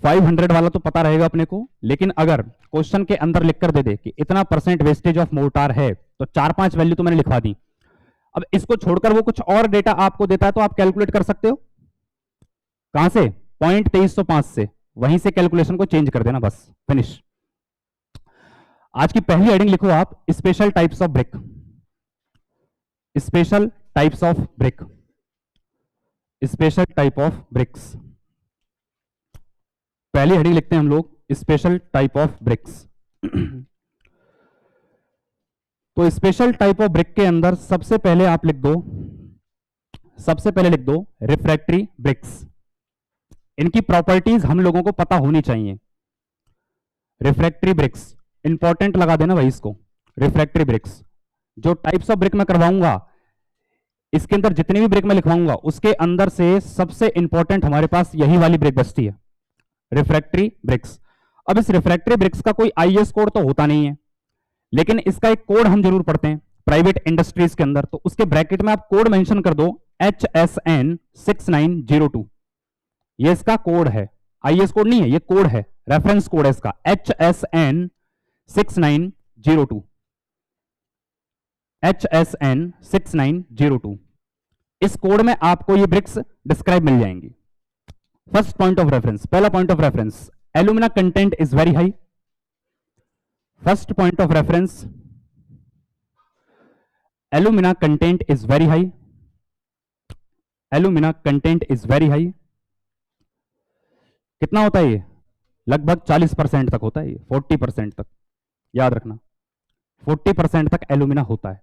500 वाला तो पता रहेगा अपने को, लेकिन अगर क्वेश्चन के अंदर लिख कर दे दे कि इतना परसेंट वेस्टेज ऑफ मोर्टार है, तो 4-5 वैल्यू तो मैंने लिखवा दी। अब इसको छोड़कर वो कुछ और डेटा आपको देता है तो आप कैलकुलेट कर सकते हो। कहां से? 0.2305 से, वहीं से कैलकुलेशन को चेंज कर देना, बस फिनिश। आज की पहली हेडिंग लिखो आप, special types of brick. Special types of brick, special type of BRICS. पहली हेडिंग लिखते हैं हम लोग, स्पेशल टाइप ऑफ ब्रिक्स। तो स्पेशल टाइप ऑफ ब्रिक के अंदर सबसे पहले आप लिख दो, सबसे पहले लिख दो रिफ्रैक्टरी ब्रिक्स। इनकी प्रॉपर्टीज हम लोगों को पता होनी चाहिए। रिफ्रैक्टरी ब्रिक्स इंपॉर्टेंट लगा देना भाई इसको। रिफ्रैक्टरी ब्रिक्स, जो टाइप्स ऑफ ब्रिक मैं करवाऊंगा, इसके अंदर जितनी भी ब्रिक मैं लिखवाऊंगा, उसके अंदर से सबसे इंपॉर्टेंट हमारे पास यही वाली ब्रिक बचती है, रिफ्रैक्टरी ब्रिक्स। अब इस रिफ्रैक्टरी ब्रिक्स का कोई आईएस कोड तो होता नहीं है, लेकिन इसका एक कोड हम जरूर पढ़ते हैं प्राइवेट इंडस्ट्रीज के अंदर, तो उसके ब्रैकेट में आप कोड मेंशन कर दो HSN 6902। ये इसका कोड है, आईएस कोड नहीं है, ये कोड है, रेफरेंस कोड है इसका, HSN 6902, HSN 6902। इस कोड में आपको ये ब्रिक्स डिस्क्राइब मिल जाएंगी। फर्स्ट पॉइंट ऑफ रेफरेंस, पहला point of reference, alumina content is very high. First point of reference, alumina content is very high, alumina content is very high. कितना होता है ये? लगभग 40% तक होता है ये, 40% तक, याद रखना 40% तक एल्यूमिना होता है।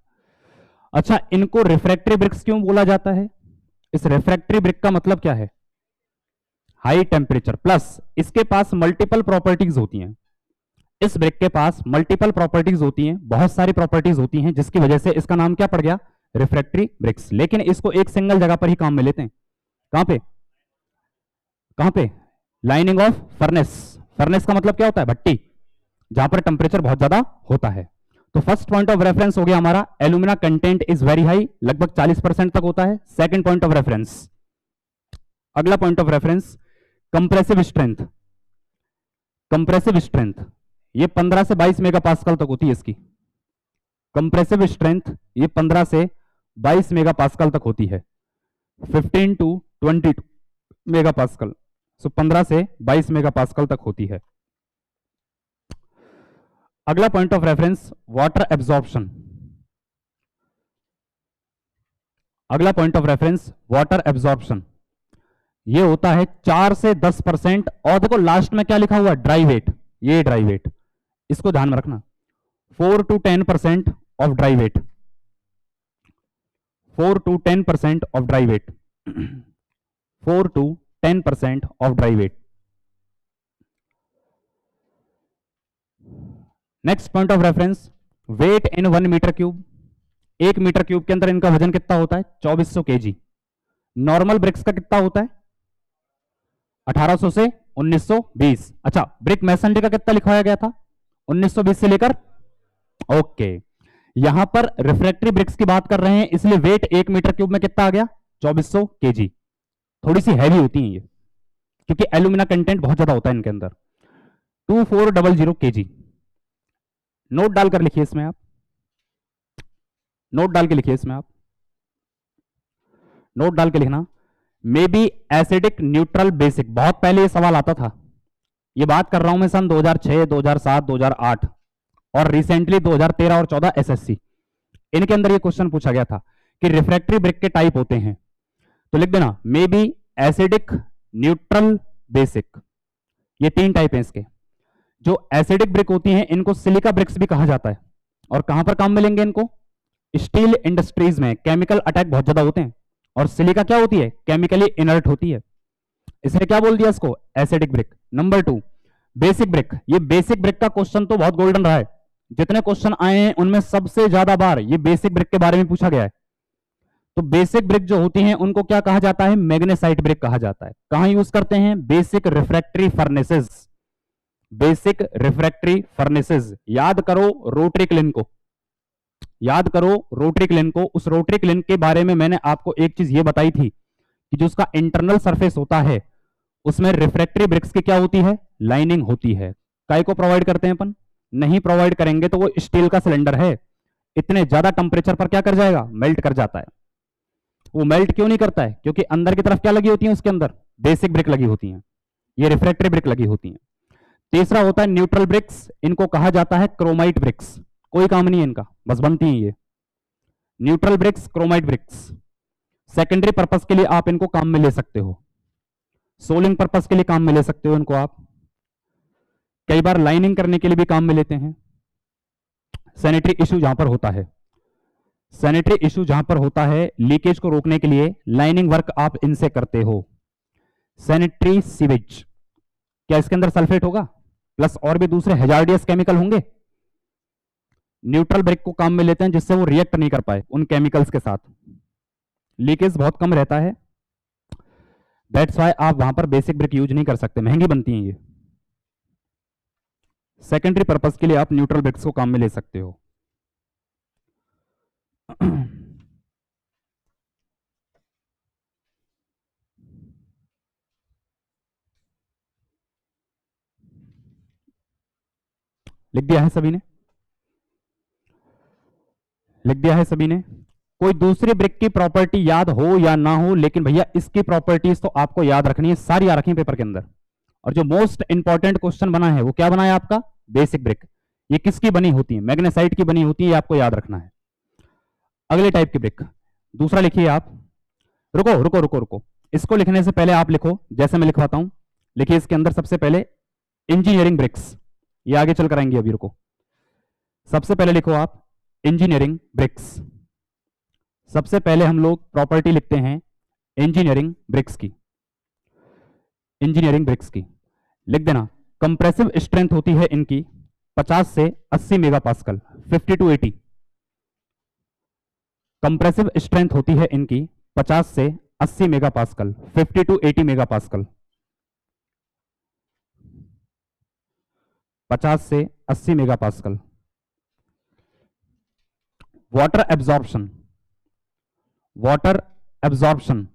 अच्छा, इनको रिफ्रैक्टरी ब्रिक्स क्यों बोला जाता है? इस रिफ्रैक्टरी ब्रिक का मतलब क्या है? हाई टेम्परेचर, प्लस इसके पास मल्टीपल प्रॉपर्टीज होती हैं। इस ब्रिक के पास मल्टीपल प्रॉपर्टीज होती हैं, बहुत सारी प्रॉपर्टीज होती हैं, जिसकी वजह से इसका नाम क्या पड़ गया? Refractory bricks. लेकिन इसको एक सिंगल जगह पर ही काम में लेते हैं। कहां पे? कहां पे? Lining of furnace. फर्नेस का मतलब क्या होता है? भट्टी, जहां पर टेम्परेचर बहुत ज्यादा होता है। तो फर्स्ट पॉइंट ऑफ रेफरेंस हो गया हमारा, alumina content is very high, लगभग 40% तक होता है। सेकंड पॉइंट ऑफ रेफरेंस, अगला point of reference, compressive strength. Compressive strength ये 15 से 22 मेगापास्कल तक होती है इसकी। कंप्रेसिव स्ट्रेंथ ये 15 से 22 मेगापास्कल तक होती है, 15 to 22 मेगापास्कल। सो 15 से 22 मेगापास्कल तक होती है। अगला point of reference, water absorption. अगला point of reference, water absorption, ये होता है 4 से 10%। और देखो लास्ट में क्या लिखा हुआ है? Dry weight. ये ड्राई वेट, इसको ध्यान में रखना, 4 to 10% of dry weight, 4 to 10% of dry weight, 4 to 10% of dry weight. Next point of reference, weight in 1 metre cube. 1 metre cube के अंदर इनका वजन कितना होता है? 2400 kg। नॉर्मल ब्रिक्स का कितना होता है? 1800 से 1920। अच्छा, ब्रिक मैसनरी का कितना लिखवाया गया था? 1920 से लेकर, ओके। यहां पर रिफ्रैक्टरी ब्रिक्स की बात कर रहे हैं, इसलिए वेट 1 मीटर क्यूब में कितना आ गया? 2400 kg। थोड़ी सी हैवी होती है ये, क्योंकि एल्यूमिना कंटेंट बहुत ज्यादा होता है इनके अंदर। 2400 kg। नोट डालकर लिखिए इसमें आप, नोट डाल के लिखिए इसमें आप, नोट डाल के लिखना, may be acidic neutral basic. बहुत पहले ये सवाल आता था, ये बात कर रहा हूं मैं सन 2006, 2007, 2008 और रिसेंटली 2013 और 14 एसएससी, इनके अंदर ये क्वेश्चन पूछा गया था कि रिफ्रैक्टरी ब्रिक के टाइप होते हैं, तो लिख देना may be acidic, neutral, basic. ये 3 टाइप हैं इसके। जो एसिडिक ब्रिक होती हैं इनको सिलिका ब्रिक्स भी कहा जाता है। और कहां पर काम मिलेंगे इनको? स्टील इंडस्ट्रीज में केमिकल अटैक बहुत ज्यादा होते हैं, और सिलिका क्या होती है? केमिकली इनर्ट होती है, इसलिए क्या बोल दिया इसको? Acidic brick. Number 2, basic brick. ये बेसिक ब्रिक का क्वेश्चन तो बहुत गोल्डन रहा है, जितने क्वेश्चन आए हैं उनमें सबसे ज्यादा बार ये बेसिक ब्रिक के बारे में पूछा गया है। तो बेसिक ब्रिक जो होती हैं उनको क्या कहा जाता है? मैग्नेसाइट ब्रिक कहा जाता है। कहां यूज करते हैं? Basic refractory furnaces, basic refractory furnaces. याद करो रोटरी क्लिन को, याद करो रोटरी क्लिन को। उस रोटरी क्लिन के बारे में मैंने आपको एक चीज ये बताई थी कि जो उसका इंटरनल सरफेस होता है उसमें रिफ्रैक्टरी ब्रिक्स की क्या होती है, लाइनिंग होती है। काय को प्रोवाइड करते हैं अपन, नहीं प्रोवाइड करेंगे तो वो स्टील का सिलेंडर है, इतने ज्यादा टेम्परेचर पर क्या कर जाएगा, मेल्ट कर जाता है। वो मेल्ट क्यों नहीं करता है, क्योंकि अंदर की तरफ क्या लगी होती है, उसके अंदर बेसिक ब्रिक लगी होती है, ये रिफ्रैक्टरी ब्रिक लगी होती है। तीसरा होता है न्यूट्रल ब्रिक्स, इनको कहा जाता है क्रोमाइट ब्रिक्स, कोई काम नहीं है इनका, बस बनती है ये neutral bricks, chromite bricks. Secondary purpose के लिए आप इनको काम में ले सकते हो, सोलिंग पर्पस के लिए काम में ले सकते हो इनको आप, कई बार लाइनिंग करने के लिए भी काम में लेते हैं। सैनिटरी इशू जहां पर होता है, सैनिटरी इशू जहां पर होता है, लीकेज को रोकने के लिए लाइनिंग वर्क आप इनसे करते हो। सैनिटरी सीवेज, क्या इसके अंदर सल्फेट होगा, प्लस और भी दूसरे हैजार्डियस केमिकल होंगे, न्यूट्रल ब्रिक को काम में लेते हैं जिससे वो रिएक्ट नहीं कर पाए उन केमिकल्स के साथ, लीकेज बहुत कम रहता है, दैट्स वाई आप वहां पर बेसिक ब्रिक यूज नहीं कर सकते, महंगी बनती हैं ये। सेकेंडरी पर्पस के लिए आप न्यूट्रल ब्रिक्स को काम में ले सकते हो। लिख दिया है सभी ने, लिख दिया है सभी ने। कोई दूसरी ब्रिक की प्रॉपर्टी याद हो या ना हो, लेकिन भैया इसकी प्रॉपर्टीज तो आपको याद रखनी है, सारी आ रखी है पेपर के अंदर। और जो मोस्ट इंपॉर्टेंट क्वेश्चन बना है वो क्या बना है आपका, बेसिक ब्रिक। ये किसकी बनी होती है, मैग्नेसाइट की बनी होती है, ये आपको याद रखना है। अगले टाइप की ब्रिक, दूसरा लिखिए आप, रुको रुको रुको रुको, इसको लिखने से पहले आप लिखो जैसे मैं लिखवाता हूं। लिखिए इसके अंदर सबसे पहले इंजीनियरिंग ब्रिक्स, ये आगे चल कर आएंगे अभी, रुको। सबसे पहले लिखो आप इंजीनियरिंग ब्रिक्स, सबसे पहले हम लोग प्रॉपर्टी लिखते हैं इंजीनियरिंग ब्रिक्स की, इंजीनियरिंग ब्रिक्स की लिख देना। कंप्रेसिव स्ट्रेंथ होती है इनकी 50 से 80 मेगापास्कल, 50 to 80। कंप्रेसिव स्ट्रेंथ होती है इनकी 50 से 80 मेगापास्कल, 50 to 80 मेगापास्कल, 50 से 80 megapascal. Water absorption, water absorption,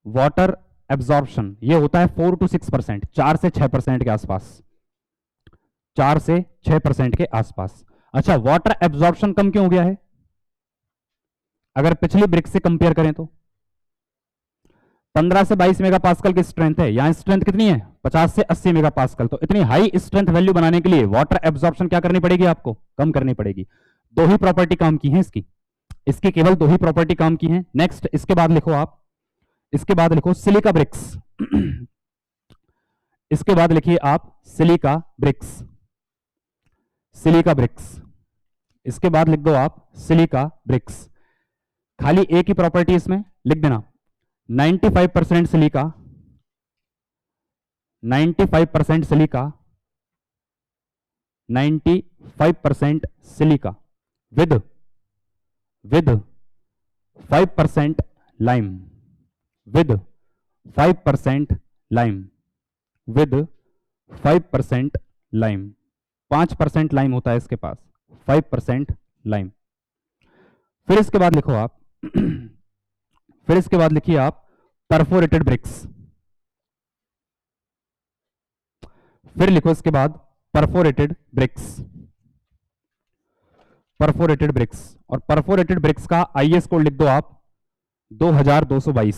water absorption ये होता है 4 to 6%, 4 से 6% के आसपास, 4 से 6% के आसपास। अच्छा, वाटर एब्जॉर्प्शन कम क्यों हो गया है, अगर पिछली ब्रिक से कंपेयर करें तो 15 से 22 मेगापास्कल की स्ट्रेंथ है, यहां स्ट्रेंथ कितनी है 50 से 80 मेगापास्कल। तो इतनी हाई स्ट्रेंथ वैल्यू बनाने के लिए वाटर एब्जॉर्प्शन क्या करनी पड़ेगी, आपको कम करनी पड़ेगी। दो ही प्रॉपर्टी काम की है इसकी, इसकी केवल दो ही प्रॉपर्टी काम की है। नेक्स्ट इसके बाद लिखो आप, इसके बाद लिखो सिलिका ब्रिक्स, इसके बाद लिखिए आप सिलिका ब्रिक्स, सिलिका ब्रिक्स, इसके बाद लिख दो आप सिलिका ब्रिक्स। खाली एक ही प्रॉपर्टी इसमें लिख देना, 95% silica, 95% silica, 95% silica with 5% lime, with 5% lime, with 5% lime, 5% lime होता है इसके पास, 5% लाइम। फिर इसके बाद लिखो आप फिर इसके बाद लिखिए आप परफोरेटेड ब्रिक्स, फिर लिखो इसके बाद परफोरेटेड ब्रिक्स, परफोरेटेड ब्रिक्स। और परफोरेटेड ब्रिक्स का आईएस कोड लिख दो आप 2222,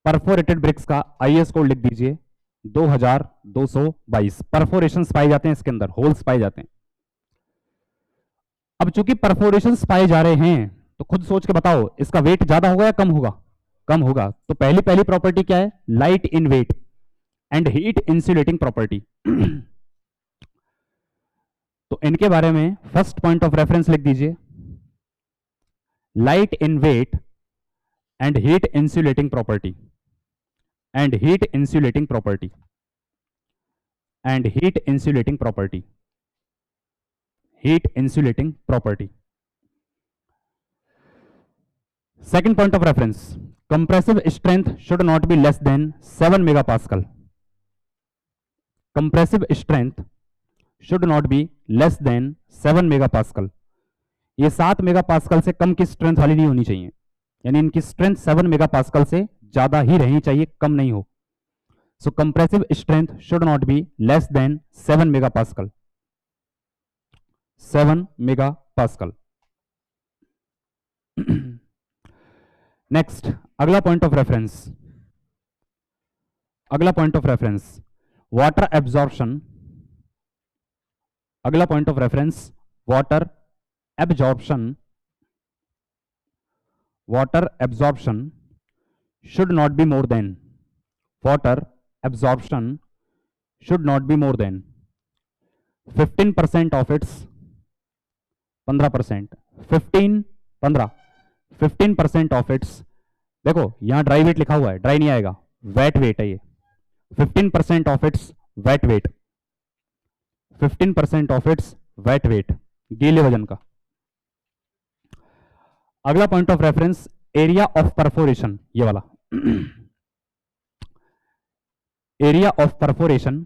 परफोरेटेड ब्रिक्स का आईएस कोड लिख दीजिए 2222। परफोरेशंस पाए जाते हैं इसके अंदर, होल्स पाए जाते हैं। अब चूंकि परफोरेशंस पाए जा रहे हैं तो खुद सोच के बताओ इसका वेट ज्यादा होगा या कम होगा, कम होगा। तो पहली पहली प्रॉपर्टी क्या है, light in weight and heat insulating property. तो इनके बारे में फर्स्ट पॉइंट ऑफ रेफरेंस लिख दीजिए, light in weight and heat insulating property, and heat insulating property, and heat insulating property, heat insulating property. Second point of reference, compressive strength should not be less than 7 megapascal, compressive strength should not be less than 7 megapascal. ये 7 megapascal से कम की strength वाली नहीं होनी चाहिए, यानी इनकी strength 7 megapascal से ज्यादा ही रहनी चाहिए, कम नहीं हो। सो compressive strength should not be less than 7 megapascal. 7 megapascal. Next, अगला पॉइंट ऑफ रेफरेंस, अगला point of reference water absorption. अगला point of reference water absorption. Water absorption should not be more than, water absorption should not be more than 15% of its, 15%, 15% of its, देखो यहां dry wait लिखा हुआ है, dry नहीं आएगा, wait wait है ये, 15% of its weight weight, 15% of its weight weight, गीले वजन का। अगला point of reference area of perforation, ये वाला area of perforation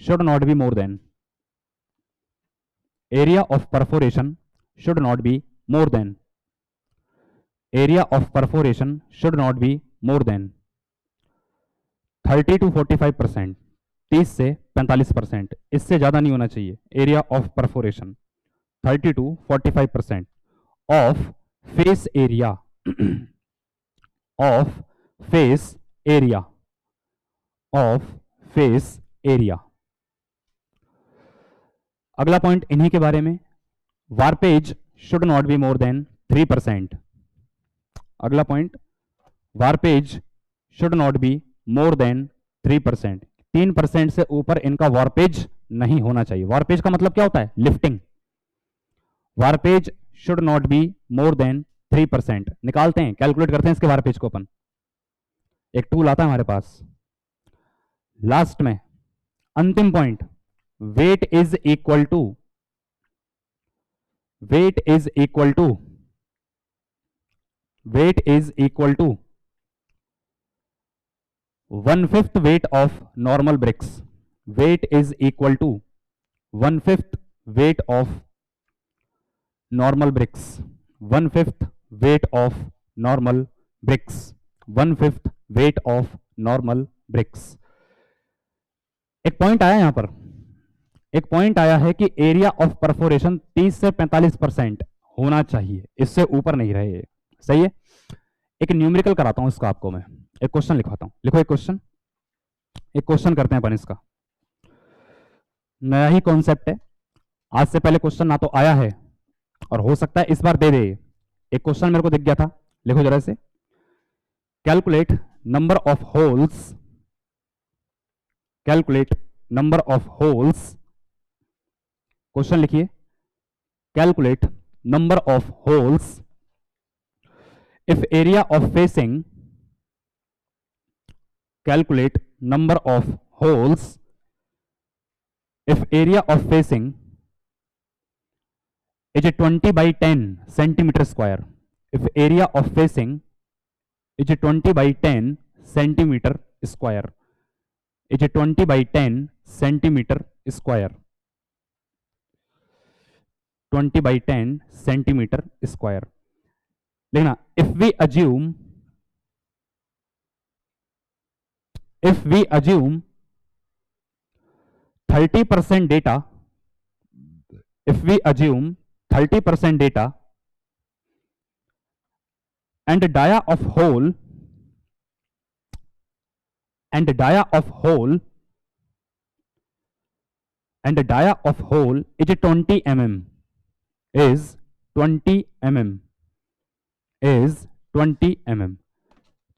should not be more than, area of perforation should not be more than, area of perforation should not be more than 30 to 45%, 30 से 45%, इससे ज्यादा नहीं होना चाहिए। Area of perforation 30 to 45% of face area, of face area, of face area. अगला point इन्हीं के बारे में, warpage should not be more than 3%। अगला point, warpage should not be more than 3%, 3% से ऊपर इनका वार्पेज नहीं होना चाहिए। वार्पेज का मतलब क्या होता है? Lifting. Warpage should not be more than 3%। निकालते हैं, कैलकुलेट करते हैं इसके वार्पेज को अपन, एक टूल आता है हमारे पास। लास्ट में अंतिम point, weight is equal to, weight is equal to, weight is equal to 1/5 weight of normal bricks. Weight is equal to 1/5 weight of normal bricks, 1/5 weight of normal bricks, 1/5 weight of normal bricks. एक point आया यहां पर, एक point आया है कि area of perforation 30 से 45% होना चाहिए, इससे ऊपर नहीं रहे। सही है। एक न्यूमेरिकल कराता हूं इसका आपको मैं, एक क्वेश्चन लिखवाता हूं। लिखो एक क्वेश्चन, एक क्वेश्चन करते हैं अपन इसका। नया ही कॉन्सेप्ट है, आज से पहले क्वेश्चन ना तो आया है और हो सकता है इस बार दे दे। एक क्वेश्चन मेरे को दिख गया था, लिखो जरा से। Calculate number of holes, calculate number of holes, question लिखिए, calculate number of holes if area of facing, calculate number of holes if area of facing is 20 by 10 centimeter square. If area of facing is 20 by 10 centimeter square, is 20 by 10 centimeter square, 20 by 10 centimeter square. लिखना, if we assume 30% data, if we assume 30% data and dia of hole, and dia of hole, and dia of hole is 20 mm, is 20 mm, is 20 mm।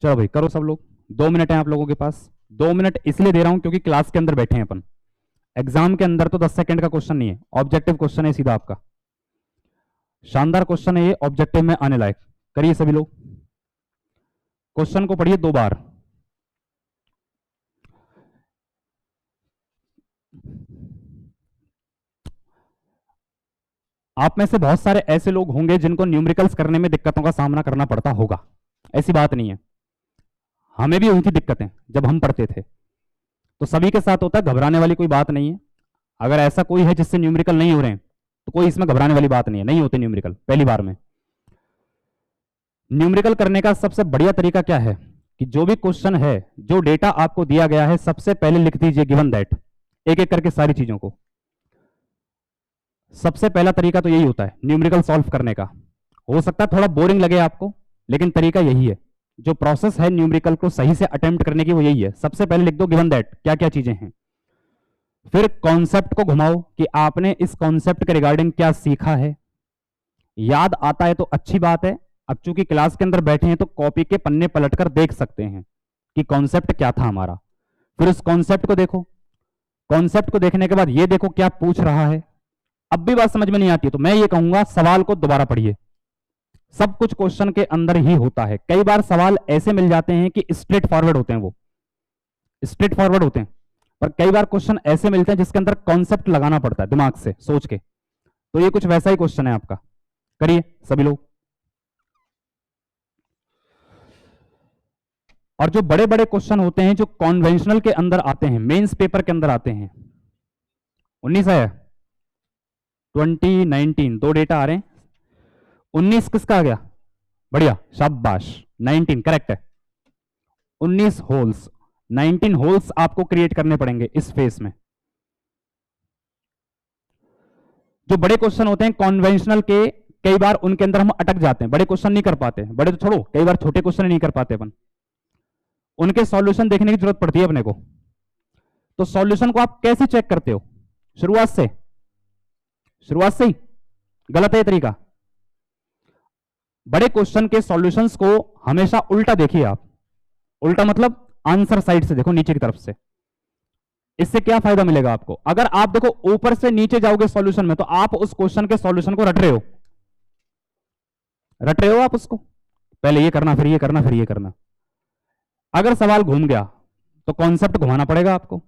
चलो भाई करो सब लोग, 2 minute है आप लोगों के पास। 2 मिनट इसलिए दे रहा हूं क्योंकि क्लास के अंदर बैठे हैं अपन, एग्जाम के अंदर तो 10 सेकंड का क्वेश्चन नहीं है, ऑब्जेक्टिव क्वेश्चन है सीधा आपका। शानदार क्वेश्चन है ये, ऑब्जेक्टिव में आने लायक। करिए सभी लोग, क्वेश्चन को पढ़िए 2 बार। आप में से बहुत सारे ऐसे लोग होंगे जिनको न्यूमेरिकल्स करने में दिक्कतों का सामना करना पड़ता होगा, ऐसी बात नहीं है, हमें भी हुई थी दिक्कतें जब हम पढ़ते थे, तो सभी के साथ होता है, घबराने वाली कोई बात नहीं है। अगर ऐसा कोई है जिससे न्यूमेरिकल नहीं हो रहे हैं तो कोई इसमें घबराने वाली बात नहीं है, नहीं होते न्यूमेरिकल पहली बार में। न्यूमेरिकल करने का सबसे बढ़िया तरीका क्या है? कि जो भी क्वेश्चन है, जो डेटा आपको दिया गया है, सबसे पहले लिख दीजिए गिवन दैट, एक एक करके सारी चीजों को। सबसे पहला तरीका तो यही होता है न्यूमेरिकल सॉल्व करने का। हो सकता है थोड़ा बोरिंग लगे आपको, लेकिन तरीका यही है। जो प्रोसेस है न्यूमेरिकल को सही से अटेम्प्ट करने की वो यही है। सबसे पहले लिख दो गिवन दैट क्या क्या चीजें हैं, फिर कॉन्सेप्ट को घुमाओ कि आपने इस कॉन्सेप्ट के रिगार्डिंग क्या सीखा है। याद आता है तो अच्छी बात है, अब चूंकि क्लास के अंदर बैठे हैं तो कॉपी के पन्ने पलटकर देख सकते हैं कि कॉन्सेप्ट क्या था हमारा। फिर उस कॉन्सेप्ट को देखो, कॉन्सेप्ट को देखने के बाद ये देखो क्या पूछ रहा है। अब भी बात समझ में नहीं आती है तो मैं ये कहूंगा सवाल को दोबारा पढ़िए। सब कुछ क्वेश्चन के अंदर ही होता है। कई बार सवाल ऐसे मिल जाते हैं कि स्ट्रेट फॉरवर्ड होते हैं, वो स्ट्रेट फॉरवर्ड होते हैं, पर कई बार क्वेश्चन ऐसे मिलते हैं जिसके अंदर कॉन्सेप्ट लगाना पड़ता है दिमाग से सोच के। तो ये कुछ वैसा ही क्वेश्चन है आपका, करिए सभी लोग। और जो बड़े बड़े क्वेश्चन होते हैं जो कॉन्वेंशनल के अंदर आते हैं, मेंस पेपर के अंदर आते हैं, 19 है 2019 दो डेटा आ रहे हैं। 19 किसका आ गया, बढ़िया शाबाश, 19 करेक्ट है। 19 होल्स, 19 होल्स आपको क्रिएट करने पड़ेंगे इस फेस में। जो बड़े क्वेश्चन होते हैं कॉन्वेंशनल के, कई बार उनके अंदर हम अटक जाते हैं, बड़े क्वेश्चन नहीं कर पाते। बड़े तो छोड़ो, कई बार छोटे क्वेश्चन नहीं कर पाते अपन, उनके सॉल्यूशन देखने की जरूरत पड़ती है अपने को। तो सॉल्यूशन को आप कैसे चेक करते हो, शुरुआत से, शुरुआत से ही गलत है ये तरीका। बड़े क्वेश्चन के सॉल्यूशंस को हमेशा उल्टा देखिए आप। उल्टा मतलब आंसर साइड से देखो, नीचे की तरफ से। इससे क्या फायदा मिलेगा आपको, अगर आप देखो ऊपर से नीचे जाओगे सॉल्यूशन में तो आप उस क्वेश्चन के सॉल्यूशन को रट रहे हो, रट रहे हो आप उसको, पहले ये करना फिर ये करना फिर ये करना। अगर सवाल घूम गया तो कॉन्सेप्ट घुमाना पड़ेगा आपको।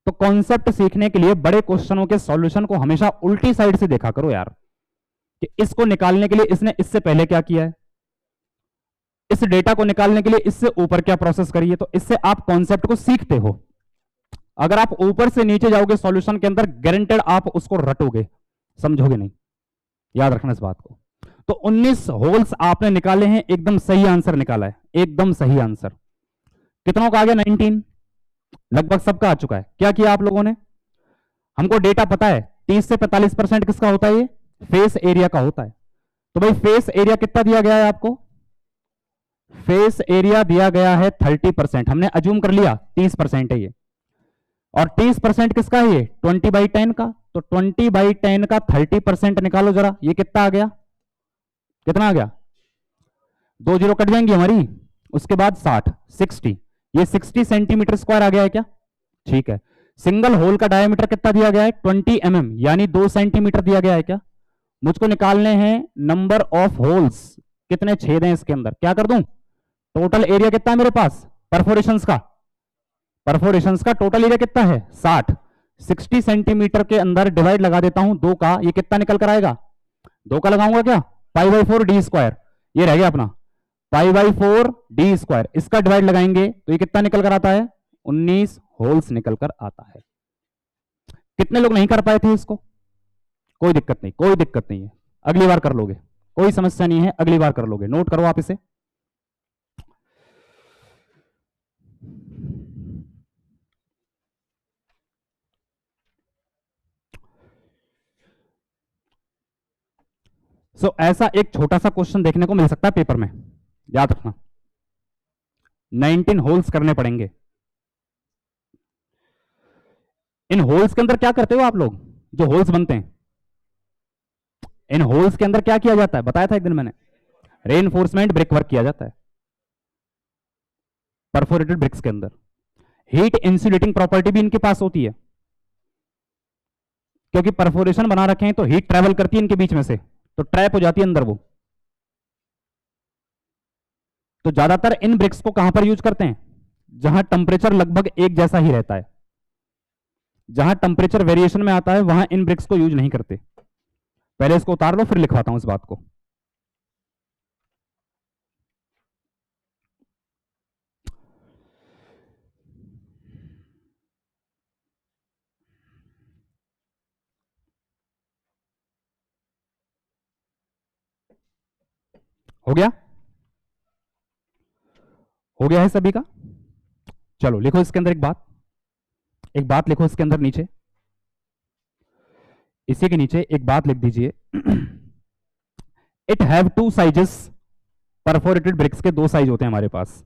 तो कॉन्सेप्ट सीखने के लिए बड़े क्वेश्चनों के सॉल्यूशन को हमेशा उल्टी साइड से देखा करो यार, कि इसको निकालने के लिए इसने इससे पहले क्या किया है, इस डेटा को निकालने के लिए इससे ऊपर क्या प्रोसेस करी है। तो इससे आप कॉन्सेप्ट को सीखते हो। अगर आप ऊपर से नीचे जाओगे सॉल्यूशन के अंदर, गारंटेड आप उसको रटोगे, समझोगे नहीं। याद रखना इस बात को। तो 19 होल्स आपने निकाले हैं, एकदम सही आंसर निकाला है, एकदम सही आंसर। कितनों का आ गया, 19, लगभग सबका आ चुका है। क्या किया आप लोगों ने, हमको डेटा पता है 30 से 45% किसका होता है, ये फेस एरिया का होता है। तो भाई फेस एरिया कितना दिया गया है आपको, फेस एरिया दिया गया है 30%, हमने अज्यूम कर लिया 30% है ये। और 30% किसका है ये, 20/10 का। तो 20/10 का 30% निकालो जरा, ये कितना आ गया, कितना आ गया, 2 जीरो कट जाएंगी हमारी, उसके बाद 60, ये 60 सेंटीमीटर स्क्वायर आ गया है क्या, ठीक है। सिंगल होल का डायमीटर कितना दिया गया है, 20 mm, यानी 2 सेंटीमीटर दिया गया है क्या। मुझको निकालने हैं नंबर ऑफ होल्स, कितने छेद हैं इसके अंदर। क्या कर दूं, टोटल एरिया कितना है मेरे पास परफोरेशंस का, परफोरेशंस का टोटल एरिया कितना है 60, 60 सेंटीमीटर के अंदर डिवाइड लगा देता हूं 2 का, ये कितना निकल कर आएगा, 2 का लगाऊंगा क्या, π/4d², ये रह गया अपना π/4d²। इसका डिवाइड लगाएंगे तो ये कितना निकल कर आता है, 19 होल्स निकल कर आता है। कितने लोग नहीं कर पाए थे इसको, कोई दिक्कत नहीं, कोई दिक्कत नहीं है, अगली बार कर लोगे, कोई समस्या नहीं है, अगली बार कर लोगे। नोट करो आप इसे। ऐसा एक छोटा सा क्वेश्चन देखने को मिल सकता है पेपर में, याद रखना 19 होल्स करने पड़ेंगे। इन होल्स के अंदर क्या करते हो आप लोग, जो होल्स बनते हैं इन होल्स के अंदर क्या किया जाता है, बताया था एक दिन मैंने, रेनफोर्समेंट ब्रिक वर्क किया जाता है परफोरेटेड ब्रिक्स के अंदर। हीट इंसुलेटिंग प्रॉपर्टी भी इनके पास होती है, क्योंकि परफोरेशन बना रखे हैं तो हीट ट्रेवल करती है इनके बीच में से, तो ट्रैप हो जाती है अंदर वो। तो ज्यादातर इन ब्रिक्स को कहां पर यूज करते हैं, जहां टेम्परेचर लगभग एक जैसा ही रहता है। जहां टेम्परेचर वेरिएशन में आता है वहां इन ब्रिक्स को यूज नहीं करते। पहले इसको उतार लो फिर लिखवाता हूं इस बात को। हो गया, हो गया है सभी का? चलो लिखो इसके अंदर एक बात लिखो इसके अंदर नीचे, इसी के नीचे एक बात लिख दीजिए। It have two sizes, perforated bricks के दो साइज होते हैं हमारे पास।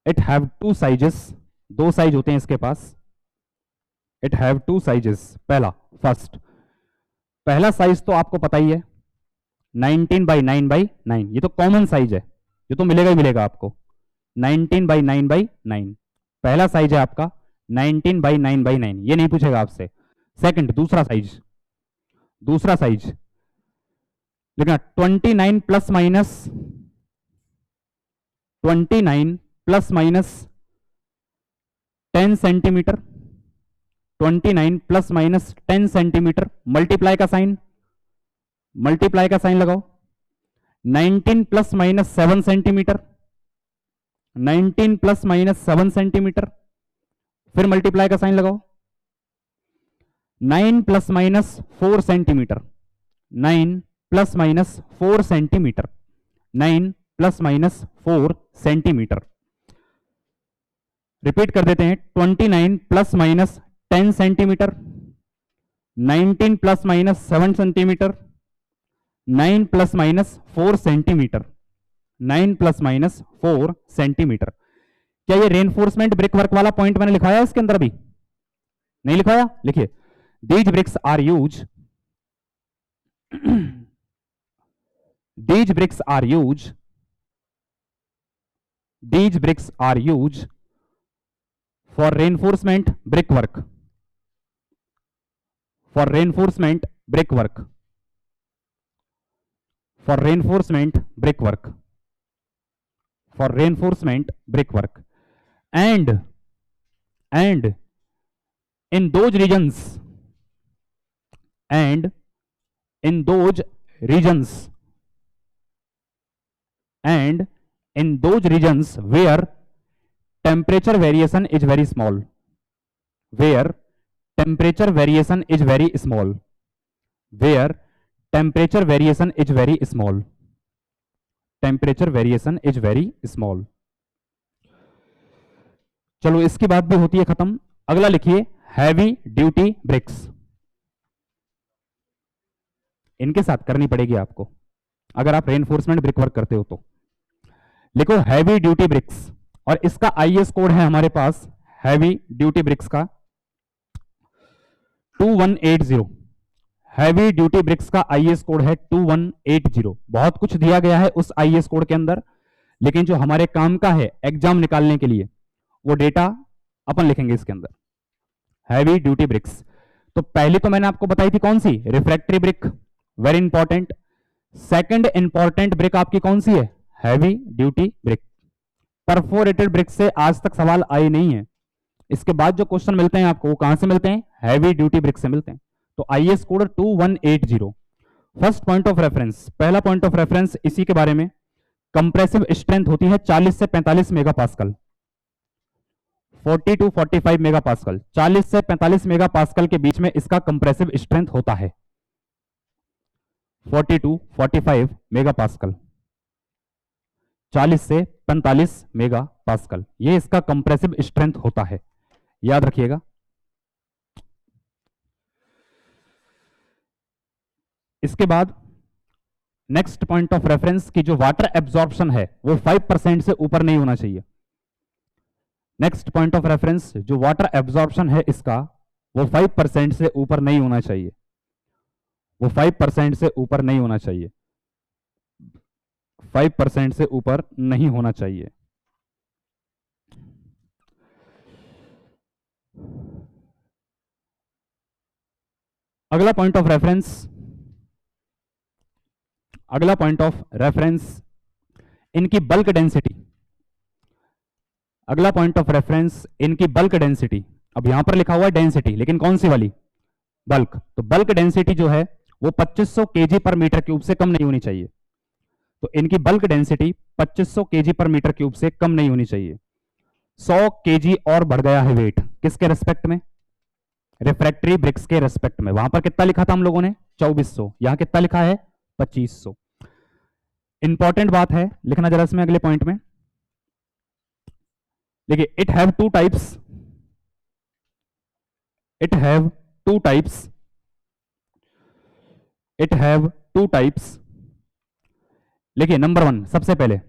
इट हैव टू साइजेस, दो साइज होते हैं इसके पास। इट हैव टू साइजेस, पहला साइज तो आपको पता ही है 19/9/9, ये तो कॉमन साइज है, ये तो मिलेगा ही मिलेगा आपको। 19/9/9 पहला साइज है आपका, 19/9/9, ये नहीं पूछेगा आपसे। सेकंड, दूसरा साइज लिखना 29 plus minus 10 centimetre, 29 plus minus 10 centimetre, multiply का साइन लगाओ। 19 plus minus 7 centimetre, 19 plus minus 7 centimetre, फिर मल्टीप्लाई का साइन लगाओ। 9 plus minus 4 centimetre, 9 plus minus 4 centimetre, 9 plus minus 4 centimetre. Repeat कर देते हैं, 29 plus minus 10 centimetre, 19 plus minus 7 centimetre, 9 plus minus 4 centimetre, 9 plus minus 4 centimetre. क्या ये reinforcement brick work वाला point मैंने लिखाया इसके अंदर? अभी नहीं लिखाया? लिखिए, these bricks are use these bricks are used for reinforcement brickwork, and in those regions where temperature variation is very small, where temperature variation is very small, temperature variation is very small। चलो इसकी बात भी होती है खत्म। अगला लिखिए, heavy duty BRICS. इनके साथ करनी पड़ेगी आपको अगर आप रेनफोर्समेंट ब्रिक वर्क करते हो तो। लिखो हैवी ड्यूटी ब्रिक्स, और इसका आईएस कोड है हमारे पास हैवी ड्यूटी ब्रिक्स का 2180। हैवी ड्यूटी ब्रिक्स का आईएस कोड है 2180। बहुत कुछ दिया गया है उस आईएस कोड के अंदर, लेकिन जो हमारे काम का है एग्जाम निकालने के लिए वो डेटा अपन लिखेंगे इसके अंदर। हैवी ड्यूटी ब्रिक्स, तो पहली तो मैंने आपको बताई थी कौन सी? Refractory brick, very important. Second important brick आपकी कौन सी है? Heavy duty brick. Perforated brick से आज तक सवाल आए नहीं है। इसके बाद जो क्वेश्चन मिलते हैं आपको वो कहां से मिलते हैं? हैवी ड्यूटी ब्रिक से मिलते हैं। तो IS code 2180। First point of reference, पहला पॉइंट ऑफ रेफरेंस इसी के बारे में, कंप्रेसिव स्ट्रेंथ होती है 40 से 45 मेगापास्कल, 40 to 45 मेगापास्कल, 40 से 45 मेगापास्कल के बीच में इसका कंप्रेसिव स्ट्रेंथ होता है। 40 to 45 मेगापास्कल, 40 से 45 मेगापास्कल, ये इसका कंप्रेसिव स्ट्रेंथ होता है, याद रखिएगा। इसके बाद नेक्स्ट पॉइंट ऑफ रेफरेंस की जो वाटर एब्जॉर्प्शन है वो 5% से ऊपर नहीं होना चाहिए। नेक्स्ट पॉइंट ऑफ रेफरेंस जो वाटर एब्जॉर्प्शन है इसका वो 5% से ऊपर नहीं होना चाहिए, वो 5% से ऊपर नहीं होना चाहिए, 5% से ऊपर नहीं होना चाहिए। अगला पॉइंट ऑफ रेफरेंस, अगला पॉइंट ऑफ रेफरेंस इनकी बल्क डेंसिटी। अगला पॉइंट ऑफ रेफरेंस इनकी बल्क डेंसिटी। अब यहां पर लिखा हुआ है डेंसिटी, लेकिन कौन सी वाली? बल्क। तो बल्क डेंसिटी जो है वो 2500 kg पर मीटर क्यूब से कम नहीं होनी चाहिए। तो इनकी बल्क डेंसिटी 2500 kg पर मीटर क्यूब से कम नहीं होनी चाहिए। 100 kg और बढ़ गया है वेट, किसके रेस्पेक्ट में? रिफ्रैक्टरी ब्रिक्स के रेस्पेक्ट में। वहां पर कितना लिखा था हम लोगों ने? 2400। यहां कितना लिखा है? 2500। इंपॉर्टेंट बात है, लिखना जरा इसमें अगले पॉइंट में, देखिए it have two types, it have two types, it have two types. लिखिए नंबर वन, सबसे पहले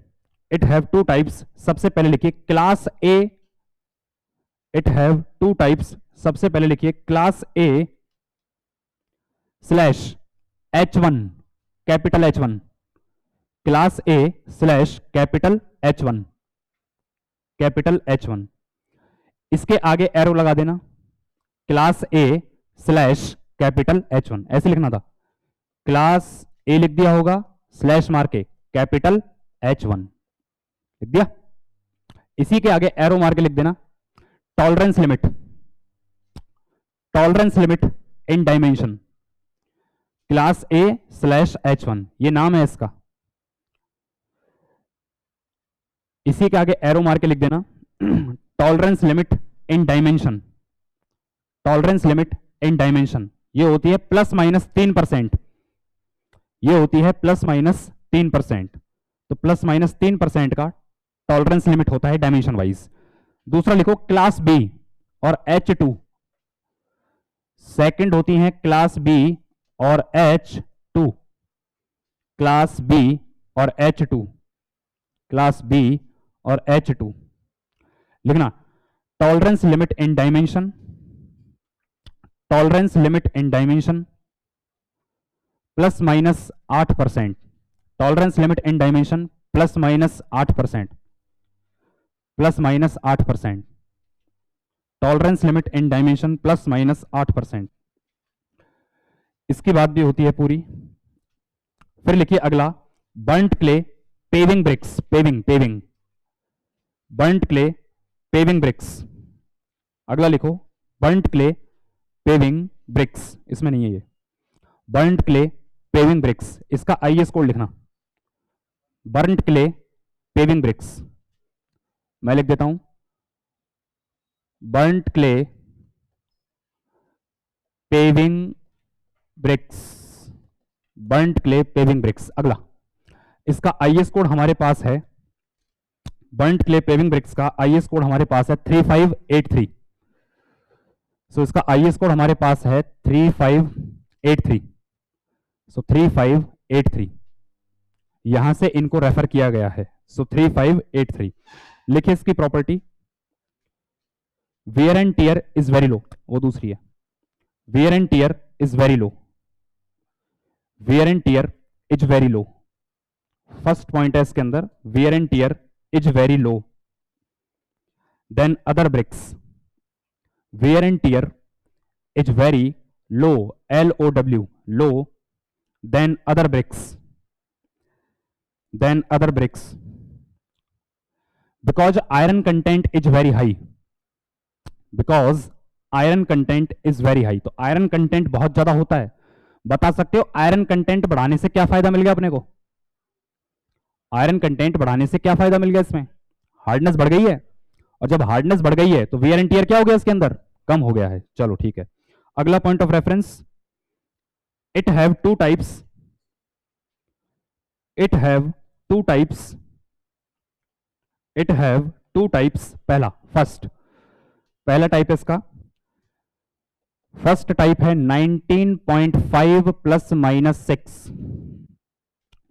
इट हैव टू टाइप्स, सबसे पहले लिखिए class A, it have two types, सबसे पहले लिखिए class A slash H1, capital H1, class A slash capital H1, capital H1। इसके आगे एरो लगा देना, class A slash capital H1, ऐसे लिखना था, क्लास ए लिख दिया होगा, स्लैश मार के कैपिटल H1 लिख दिया। इसी के आगे एरो मार के लिख देना tolerance limit, tolerance limit in dimension, class A slash H1, ये नाम है इसका। इसी के आगे एरो मार के लिख देना tolerance limit in dimension, tolerance limit in dimension, ये होती है ±3%, ये होती है ±3%, तो ±3% का टॉलरेंस लिमिट होता है डायमेंशन वाइज। दूसरा लिखो क्लास बी और H2, सेकंड होती है क्लास बी और H2, क्लास बी और H2, क्लास बी और H2 लिखना tolerance limit in dimension, tolerance limit in dimension ±8%, tolerance limit in dimension ±8%, ±8%, tolerance limit in dimension ±8%। इसकी बात भी होती है पूरी। फिर लिखिए अगला burnt clay paving bricks, paving paving, burnt clay paving bricks. अगला लिखो बर्न्ट क्ले पेविंग ब्रिक्स, इसमें नहीं है ये, बर्न्ट क्ले पेविंग ब्रिक्स, इसका IS कोड लिखना, बर्न्ट क्ले पेविंग ब्रिक्स। मैं लिख देता हूं burnt clay paving bricks, burnt clay paving bricks. अगला इसका IS कोड हमारे पास है, बर्न्ट क्ले पेविंग ब्रिक्स का IS कोड हमारे पास है 3583। सो इसका IS कोड हमारे पास है 3583, सो 3583, यहां से इनको रेफर किया गया है, सो 3583। लिखिए इसकी property, wear and tear is very low, वो दूसरी है, wear and tear is very low, wear and tear is very low, first point है इसके अंदर, wear and tear is very low. Then other bricks, wear and tear is very low, LOW, low. Then other bricks, then other bricks, because iron content is very high, because iron content is very high, तो iron content बहुत ज्यादा होता है। बता सकते हो iron content बढ़ाने से क्या फायदा मिल गया अपने को, आयरन कंटेंट बढ़ाने से क्या फायदा मिल गया, इसमें हार्डनेस बढ़ गई है, और जब हार्डनेस बढ़ गई है तो वेयर एंड टियर क्या हो गया इसके अंदर, कम हो गया है। चलो ठीक है, अगला point of reference, it have two types, it have two types, it have two types. पहला फर्स्ट, पहला टाइप है इसका, फर्स्ट टाइप है 19.5 ±6,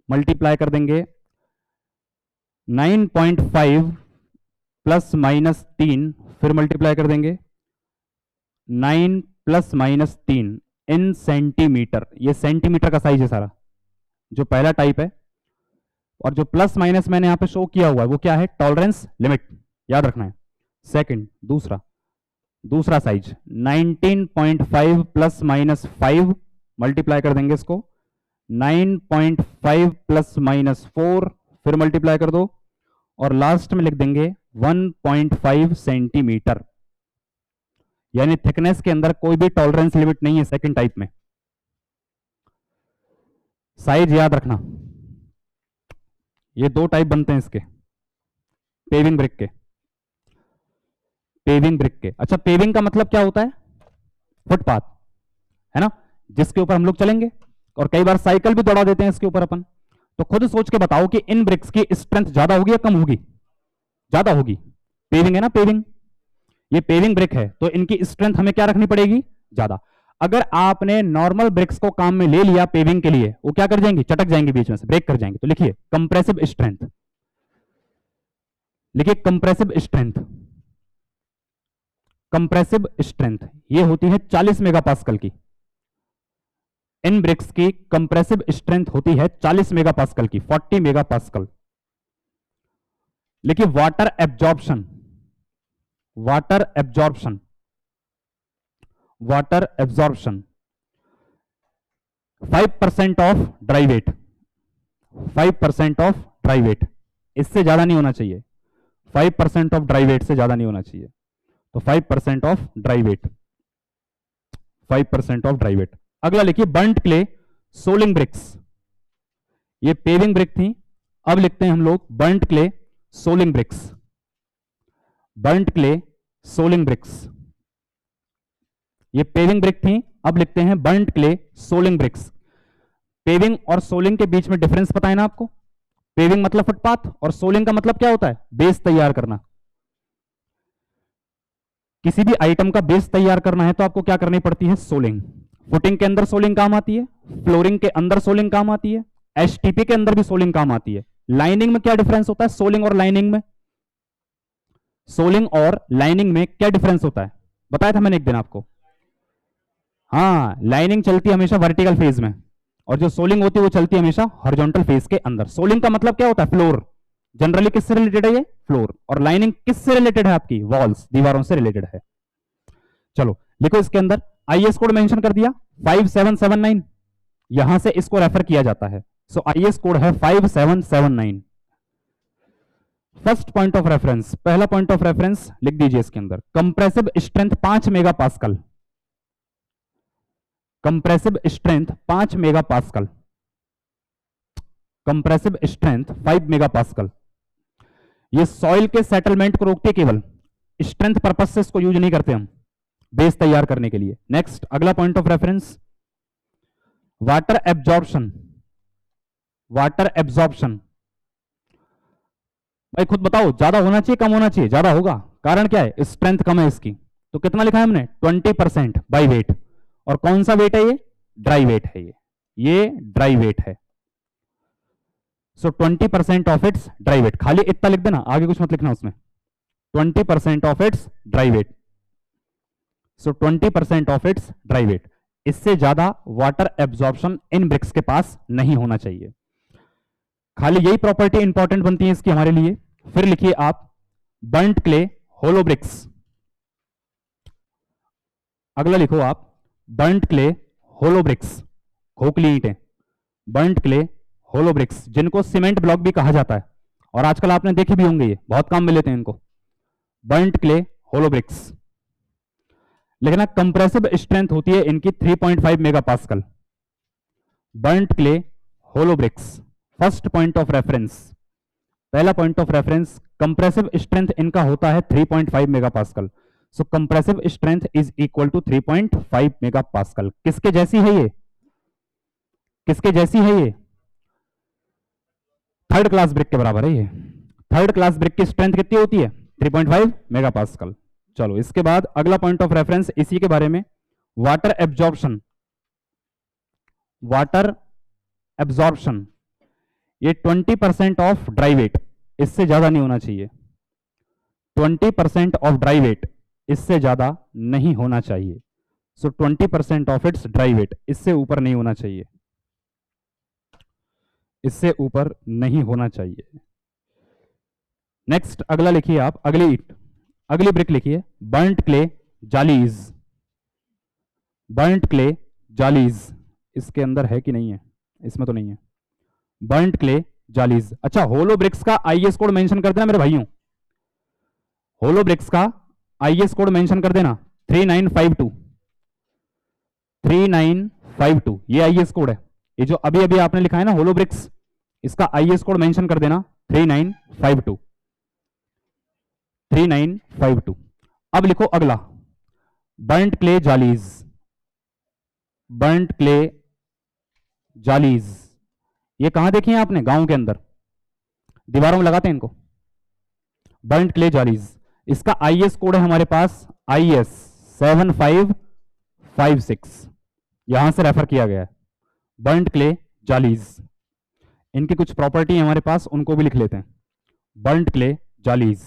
मल्टीप्लाई कर देंगे 9.5 ±3, फिर मल्टीप्लाई कर देंगे 9 ± 3 इन सेंटीमीटर, ये सेंटीमीटर का साइज है सारा, जो पहला टाइप है। और जो प्लस माइनस मैंने यहां पे शो किया हुआ है वो क्या है, टॉलरेंस लिमिट, याद रखना है। सेकंड, दूसरा साइज 19.5 ± 5, मल्टीप्लाई कर देंगे इसको 9.5 ± 4, फिर मल्टीप्लाई कर दो, और लास्ट में लिख देंगे 1.5 सेंटीमीटर। यानी थिकनेस के अंदर कोई भी टॉलरेंस लिमिट नहीं है सेकंड टाइप में। साइज याद रखना, ये दो टाइप बनते हैं इसके, पेविंग ब्रिक के, पेविंग ब्रिक के। अच्छा, पेविंग का मतलब क्या होता है, फुटपाथ है ना, जिसके ऊपर हम लोग चलेंगे, और कई बार साइकिल भी दौड़ा देते हैं इसके ऊपर अपन। तो खुद सोच के बताओ कि इन ब्रिक्स की स्ट्रेंथ ज्यादा होगी या कम होगी, ज्यादा होगी। पेविंग है ना, पेविंग, ये पेविंग ब्रिक है, तो इनकी स्ट्रेंथ हमें क्या रखनी पड़ेगी, ज्यादा। अगर आपने नॉर्मल ब्रिक्स को काम में ले लिया पेविंग के लिए, वो क्या कर जाएंगी, चटक जाएंगी बीच में से, ब्रेक कर जाएंगे। तो लिखिए कंप्रेसिव स्ट्रेंथ, लिखिए कंप्रेसिव स्ट्रेंथ, कंप्रेसिव स्ट्रेंथ ये होती है 40 मेगापास्कल की। इन ब्रिक्स की कंप्रेसिव स्ट्रेंथ होती है 40 मेगापास्कल की, 40 मेगापास्कल। लिखिए water absorption, water absorption, water absorption 5% of dry weight, 5% of dry weight, इससे ज्यादा नहीं होना चाहिए, 5% ऑफ ड्राई वेट से ज्यादा नहीं होना चाहिए। तो 5% of dry weight, 5% of dry weight. अगला लिखिए बर्न्ट क्ले सोलिंग ब्रिक्स, ये पेविंग ब्रिक थी, अब लिखते हैं हम लोग burnt clay soling bricks, burnt clay soling bricks. ये पेविंग ब्रिक थी, अब लिखते हैं burnt clay soling bricks. Paving और सोलिंग के बीच में डिफरेंस पता है ना आपको, पेविंग मतलब फुटपाथ और सोलिंग का मतलब क्या होता है, बेस तैयार करना। किसी भी आइटम का बेस तैयार करना है तो आपको क्या करनी पड़ती है, सोलिंग। फुटिंग के अंदर सोलिंग काम आती है, फ्लोरिंग के अंदर सोलिंग काम आती है, एचटीपी के अंदर भी सोलिंग काम आती है। लाइनिंग में क्या डिफरेंस होता है, सोलिंग और लाइनिंग में, सोलिंग और लाइनिंग में क्या डिफरेंस होता है, बताया था मैंने एक दिन आपको। हाँ, लाइनिंग चलती है हमेशा वर्टिकल फेज में, और जो सोलिंग होती है वो चलती है हमेशा हॉरिजॉन्टल फेज के अंदर। सोलिंग का मतलब क्या होता है, फ्लोर, जनरली किससे रिलेटेड है ये, फ्लोर। और लाइनिंग किससे रिलेटेड है, आपकी वॉल्स, दीवारों से रिलेटेड है। चलो लिखो इसके अंदर आईएस कोड मेंशन कर दिया 5779, यहां से इसको रेफर किया जाता है। सो आईएस कोड है 5779। फर्स्ट पॉइंट ऑफ रेफरेंस, पहला पॉइंट ऑफ रेफरेंस लिख दीजिए इसके अंदर, compressive strength 5 megapascal, compressive strength 5 megapascal, compressive strength 5 megapascal. ये सॉइल के सेटलमेंट को रोकती है, केवल स्ट्रेंथ पर्पस से इसको यूज नहीं करते हम, बेस तैयार करने के लिए। नेक्स्ट अगला point of reference, water absorption, water absorption. भाई खुद बताओ, ज्यादा होना चाहिए कम होना चाहिए, ज्यादा होगा, कारण क्या है, स्ट्रेंथ कम है इसकी। तो कितना लिखा है हमने, 20% बाई वेट। और कौन सा वेट है ये, ड्राई वेट है, ये ड्राई वेट है। सो 20% ऑफ इट्स ड्राई वेट, खाली इतना लिख देना, आगे कुछ मत लिखना उसमें, 20% of its dry weight. So 20% of its dry weight, इससे ज्यादा वाटर एब्जॉर्प्शन इन ब्रिक्स के पास नहीं होना चाहिए। खाली यही प्रॉपर्टी इंपॉर्टेंट बनती है इसकी हमारे लिए। फिर लिखिए आप बर्न्ट क्ले होलो ब्रिक्स, अगला लिखो आप बर्न्ट क्ले होलो ब्रिक्स, खोखली ईंटें, बर्न्ट क्ले होलो ब्रिक्स, जिनको सीमेंट ब्लॉक भी कहा जाता है, और आजकल आपने देखे भी होंगे, ये बहुत काम में लेते हैं इनको, बर्न्ट क्ले होलो ब्रिक्स। लेकिन कंप्रेसिव स्ट्रेंथ होती है इनकी 3.5 megapascal, burnt clay hollow bricks. First point of reference, पहला point of reference, compressive strength इनका होता है 3.5 megapascal. So compressive strength is equal to 3.5 megapascal. किसके जैसी है ये, किसके जैसी है ये, थर्ड क्लास ब्रिक के बराबर है ये। थर्ड क्लास ब्रिक की स्ट्रेंथ कितनी होती है, 3.5 मेगापास्कल। चलो इसके बाद अगला पॉइंट ऑफ रेफरेंस इसी के बारे में, वाटर एब्जॉर्प्शन, वाटर एब्जॉर्प्शन, ये 20% ऑफ ड्राई वेट, इससे ज्यादा नहीं होना चाहिए, 20% ऑफ ड्राई वेट, इससे ज्यादा नहीं होना चाहिए। सो 20% ऑफ इट्स ड्राई वेट, इससे ऊपर नहीं होना चाहिए, इससे ऊपर नहीं होना चाहिए। नेक्स्ट अगला लिखिए आप, अगली ईट, अगली ब्रिक लिखिए बर्न्ट क्ले जालीज, बर्न्ट क्ले जालीज, इसके अंदर है कि नहीं है, इसमें तो नहीं है, बर्न्ट क्ले जालीज। अच्छा होलो ब्रिक्स का आईएस कोड मेंशन कर देना मेरे भाइयों, होलो ब्रिक्स का आईएस कोड मेंशन कर देना 3952, 3952 ये आईएस कोड है। ये जो अभी अभी आपने लिखा है ना होलो ब्रिक्स, इसका आईएस कोड मेंशन कर देना 3952, 3952। अब लिखो अगला बर्न्ट क्ले जालीज, बर्न्ट क्ले जालीज, ये कहां देखी है आपने, गांव के अंदर दीवारों में लगाते हैं इनको, बर्न्ट क्ले जालीज। इसका IS कोड है हमारे पास IS 7556, यहां से रेफर किया गया है। बर्न्ड क्ले जालीज, इनकी कुछ प्रॉपर्टी है हमारे पास, उनको भी लिख लेते हैं। बर्न्ड क्ले जालीज,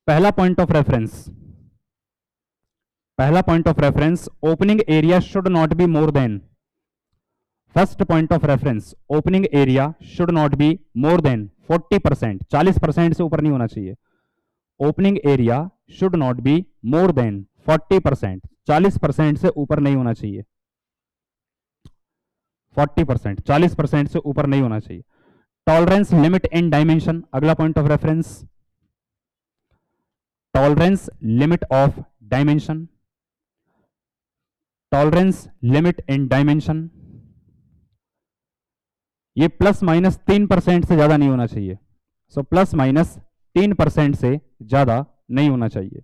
पहला पॉइंट ऑफ रेफरेंस, पहला point of reference, opening area should not be more then, first point of reference, opening area should not be more then 40%, 40% से ऊपर नहीं होना चाहिए। Opening area should not be more then 40%, 40% से ऊपर नहीं होना चाहिए। 40%, 40% से ऊपर नहीं होना चाहिए। टॉलरेंस लिमिट इन डायमेंशन, अगला point of reference, tolerance limit of dimension, tolerance limit in dimension, ये ±3% से ज्यादा नहीं होना चाहिए। सो ±3% से ज्यादा नहीं होना चाहिए।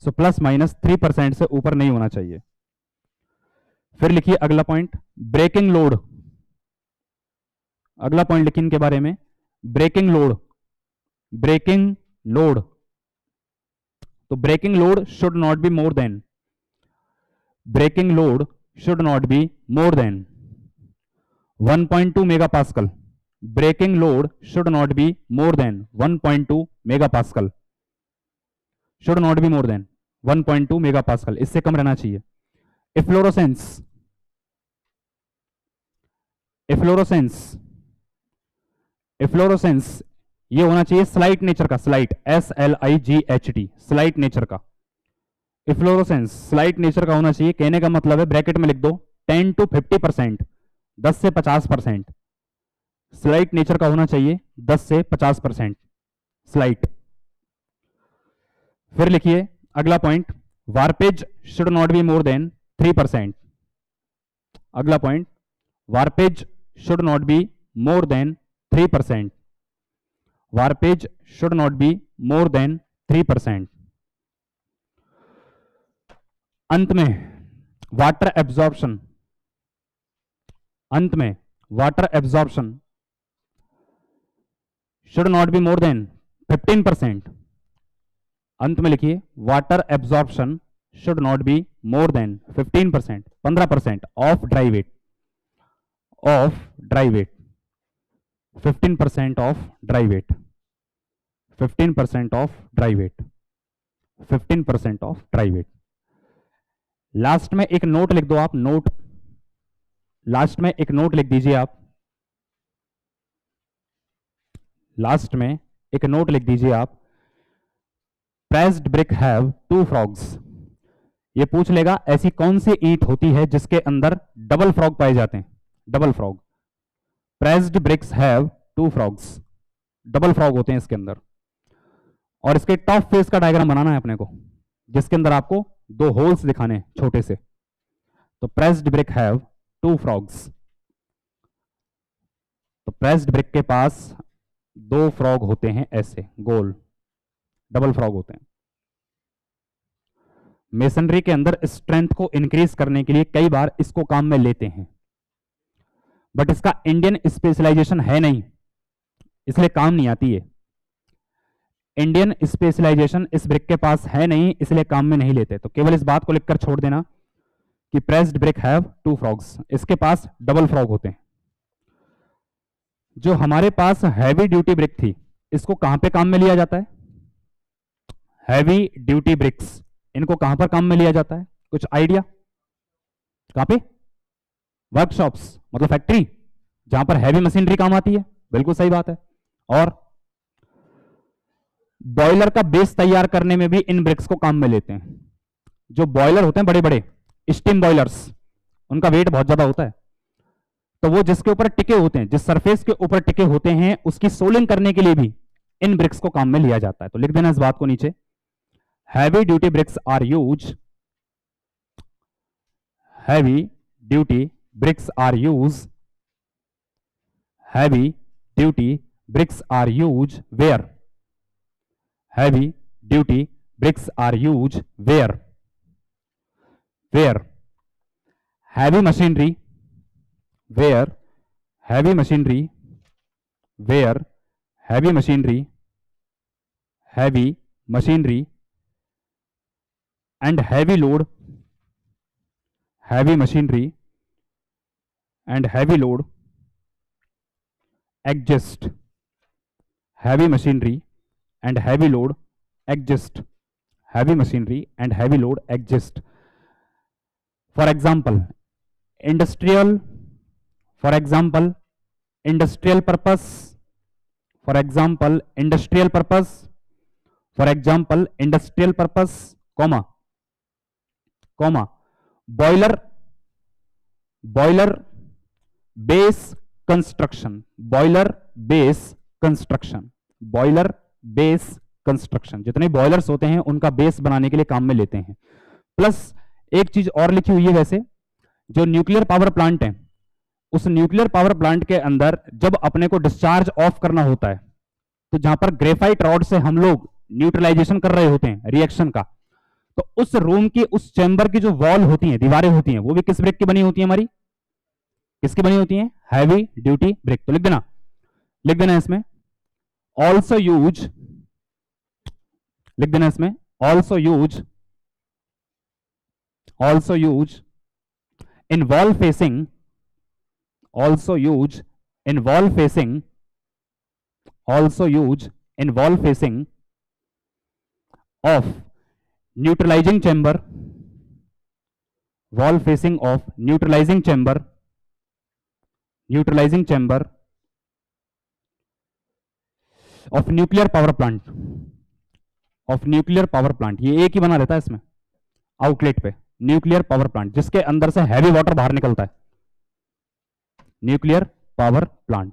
सो ±3% से ऊपर नहीं होना चाहिए। फिर लिखिए अगला पॉइंट, ब्रेकिंग लोड, अगला पॉइंट लिखिए इनके बारे में, ब्रेकिंग लोड, ब्रेकिंग लोड, तो breaking load should not be more than, breaking load should not be more than 1.2 megapascal, breaking load should not be more than 1.2 megapascal, should not be more than 1.2 megapascal, इससे कम रहना चाहिए। इफ्लोरोसेंस, इफ्लोरोसेंस, इफ्लोरोसेंस ये होना चाहिए slight nature का, slight SLIGHT, slight nature का। इफ्लोरोसेंस slight nature का होना चाहिए, कहने का मतलब है ब्रैकेट में लिख दो 10 to 50%, 10 से 50%, स्लाइट नेचर का होना चाहिए 10 से 50% स्लाइट। फिर लिखिए अगला point, warpage should not be more than 3%, अगला point, warpage should not be more than 3%, warpage should not be more than 3%। अंत में वाटर एब्जॉर्प्शन, अंत में water absorption should not be more than 15%, अंत में लिखिए water absorption should not be more than 15%, 15% of dry weight, of dry weight, 15% of dry weight, 15% of dry weight, 15% of dry weight. Last में एक note लिख दो आप, note, last में एक नोट लिख दीजिए आप, लास्ट में एक नोट लिख दीजिए आप, प्रेस्ड ब्रिक हैव 2 फ्रॉग्स। ये पूछ लेगा ऐसी कौन सी ईंट होती है जिसके अंदर डबल फ्रॉग पाए जाते हैं, double frog. Pressed bricks have 2 frogs, double frog होते हैं इसके अंदर। और इसके टॉप फेस का डायग्राम बनाना है अपने को, जिसके अंदर आपको 2 होल्स दिखाने हैं छोटे से। तो प्रेस्ड ब्रिक हैव 2 फ्रॉग्स, तो प्रेस्ड ब्रिक के पास 2 फ्रॉग होते हैं ऐसे गोल, डबल फ्रॉग होते हैं। मेसनरी के अंदर स्ट्रेंथ को इंक्रीज करने के लिए कई बार इसको काम में लेते हैं, बट इसका इंडियन स्पेशलाइजेशन है नहीं, इसलिए काम नहीं आती है। इंडियन स्पेशलाइजेशन इस ब्रिक के पास है नहीं, इसलिए काम में नहीं लेते। तो केवल इस बात को लिखकर छोड़ देना कि प्रेस्ड ब्रिक हैव 2 फ्रॉग्स, इसके पास डबल फ्रॉग होते हैं। जो हमारे पास हैवी ड्यूटी ब्रिक थी, इसको कहां पे काम में लिया जाता है? हैवी ड्यूटी ब्रिक्स, इनको कहां पर काम में लिया जाता है? कुछ आइडिया? कहां पे? वर्कशॉप्स, मतलब फैक्ट्री, जहां पर हैवी मशीनरी काम आती है। बिल्कुल सही बात है। और बॉयलर का बेस तैयार करने में भी इन ब्रिक्स को काम में लेते हैं। जो बॉयलर होते हैं बड़े बड़े स्टीम बॉयलर्स, उनका वेट बहुत ज्यादा होता है, तो वो जिसके ऊपर टिके होते हैं, जिस सरफेस के ऊपर टिके होते हैं, उसकी सोलिंग करने के लिए भी इन ब्रिक्स को काम में लिया जाता है। तो लिख देना इस बात को नीचे, heavy duty bricks are use, heavy duty bricks are use, heavy duty bricks are use where, heavy duty bricks are used where heavy machinery, where heavy machinery machinery and heavy load, heavy machinery and heavy load exist, heavy machinery and heavy load exist, heavy machinery and heavy load exist. For example, industrial, for example, industrial purpose, for example, industrial purpose, for example, industrial purpose, comma, comma, boiler, boiler base construction, boiler base construction, boiler base construction, जितने boilers होते हैं उनका base बनाने के लिए काम में लेते हैं. प्लस एक चीज और लिखी हुई है, वैसे जो न्यूक्लियर पावर प्लांट है, उस न्यूक्लियर पावर प्लांट के अंदर जब अपने को डिस्चार्ज ऑफ करना होता है, तो जहां पर ग्रेफाइट रॉड से हम लोग न्यूट्रलाइजेशन कर रहे होते हैं रिएक्शन का, तो उस रूम की, उस चैम्बर की जो वॉल होती है, दीवारें होती हैं, वो भी किस ब्रिक की बनी होती है हमारी? किसकी बनी होती है? Heavy duty brick. तो लिख देना, लिख देना इसमें ऑल्सो यूज, लिख देना इसमें also use, also use in wall facing, also use in wall facing, also use in wall facing of neutralizing chamber, wall facing of neutralizing chamber, neutralizing chamber of nuclear power plant, of nuclear power plant. ये एक ही बना रहता है इसमें outlet पे, nuclear power plant, जिसके अंदर से हैवी वाटर बाहर निकलता है, न्यूक्लियर पावर प्लांट.